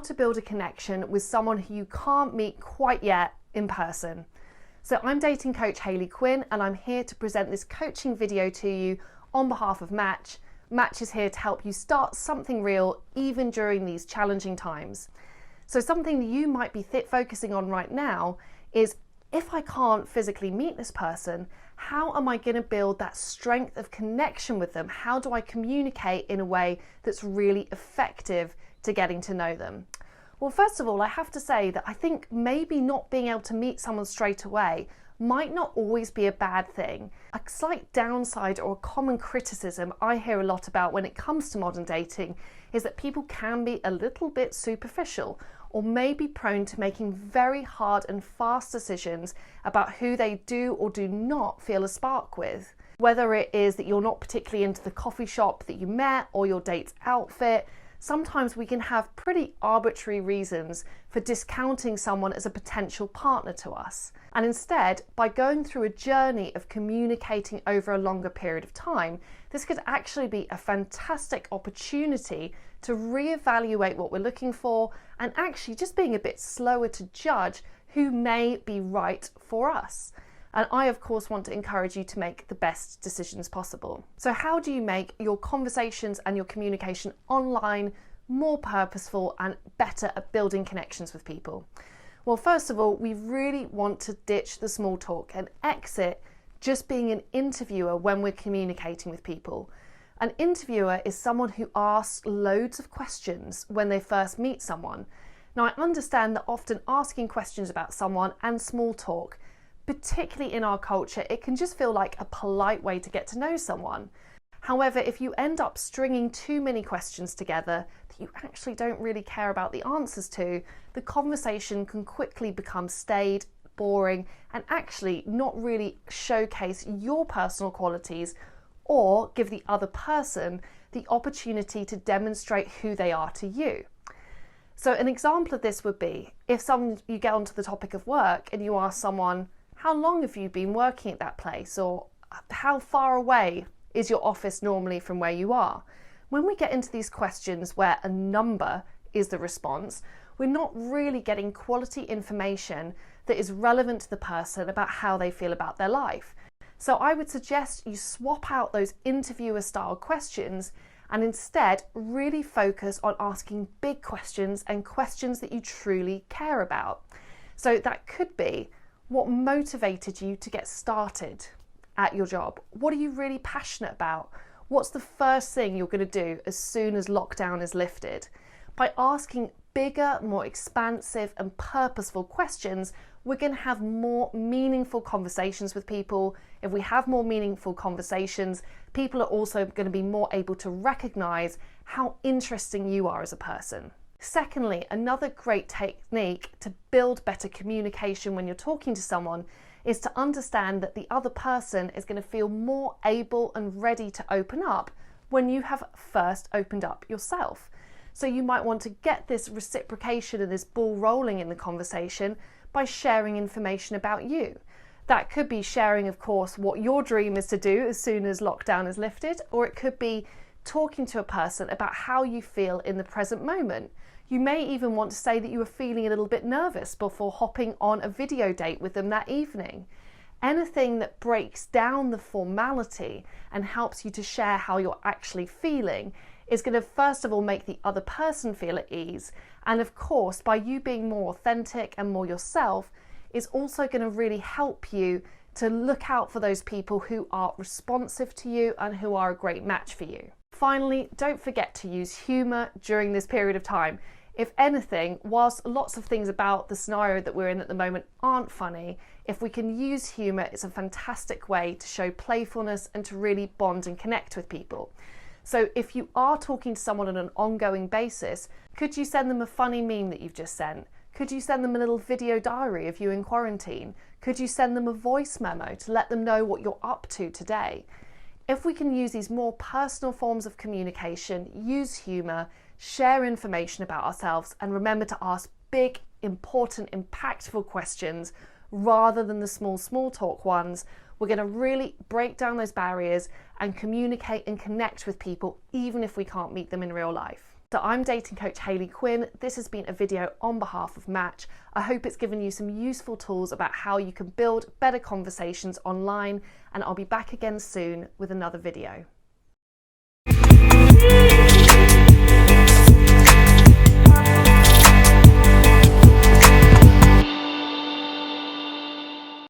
to build a connection with someone who you can't meet quite yet in person. So I'm dating coach Hayley Quinn, and I'm here to present this coaching video to you on behalf of Match. Match is here to help you start something real even during these challenging times. So something that you might be focusing on right now is, if I can't physically meet this person, how am I going to build that strength of connection with them? How do I communicate in a way that's really effective to getting to know them? Well, first of all, I have to say that I think maybe not being able to meet someone straight away might not always be a bad thing. A slight downside or a common criticism I hear a lot about when it comes to modern dating is that people can be a little bit superficial, or may be prone to making very hard and fast decisions about who they do or do not feel a spark with. Whether it is that you're not particularly into the coffee shop that you met or your date's outfit, sometimes we can have pretty arbitrary reasons for discounting someone as a potential partner to us. And instead, by going through a journey of communicating over a longer period of time, this could actually be a fantastic opportunity to reevaluate what we're looking for and actually just being a bit slower to judge who may be right for us. And I, of course, want to encourage you to make the best decisions possible. So how do you make your conversations and your communication online more purposeful and better at building connections with people? Well, first of all, we really want to ditch the small talk and exit just being an interviewer when we're communicating with people. An interviewer is someone who asks loads of questions when they first meet someone. Now, I understand that often asking questions about someone and small talk, particularly in our culture, it can just feel like a polite way to get to know someone. However, if you end up stringing too many questions together that you actually don't really care about the answers to, the conversation can quickly become staid, boring, and actually not really showcase your personal qualities or give the other person the opportunity to demonstrate who they are to you. So an example of this would be if you get onto the topic of work and you ask someone, how long have you been working at that place? Or how far away is your office normally from where you are? When we get into these questions where a number is the response, we're not really getting quality information that is relevant to the person about how they feel about their life. So I would suggest you swap out those interviewer style questions and instead really focus on asking big questions and questions that you truly care about. So that could be, what motivated you to get started at your job? What are you really passionate about? What's the first thing you're going to do as soon as lockdown is lifted? By asking bigger, more expansive and purposeful questions, we're going to have more meaningful conversations with people. If we have more meaningful conversations, people are also going to be more able to recognize how interesting you are as a person. Secondly, another great technique to build better communication when you're talking to someone is to understand that the other person is going to feel more able and ready to open up when you have first opened up yourself. So you might want to get this reciprocation and this ball rolling in the conversation by sharing information about you. That could be sharing, of course, what your dream is to do as soon as lockdown is lifted, or it could be talking to a person about how you feel in the present moment. You may even want to say that you were feeling a little bit nervous before hopping on a video date with them that evening. Anything that breaks down the formality and helps you to share how you're actually feeling is going to first of all make the other person feel at ease, and of course by you being more authentic and more yourself is also going to really help you to look out for those people who are responsive to you and who are a great match for you. Finally, don't forget to use humour during this period of time. If anything, whilst lots of things about the scenario that we're in at the moment aren't funny, if we can use humour, it's a fantastic way to show playfulness and to really bond and connect with people. So if you are talking to someone on an ongoing basis, could you send them a funny meme that you've just sent? Could you send them a little video diary of you in quarantine? Could you send them a voice memo to let them know what you're up to today? If we can use these more personal forms of communication, use humour, share information about ourselves, and remember to ask big, important, impactful questions rather than the small talk ones. We're going to really break down those barriers and communicate and connect with people even if we can't meet them in real life. So I'm dating coach Hayley Quinn. This has been a video on behalf of Match. I hope it's given you some useful tools about how you can build better conversations online, and I'll be back again soon with another video.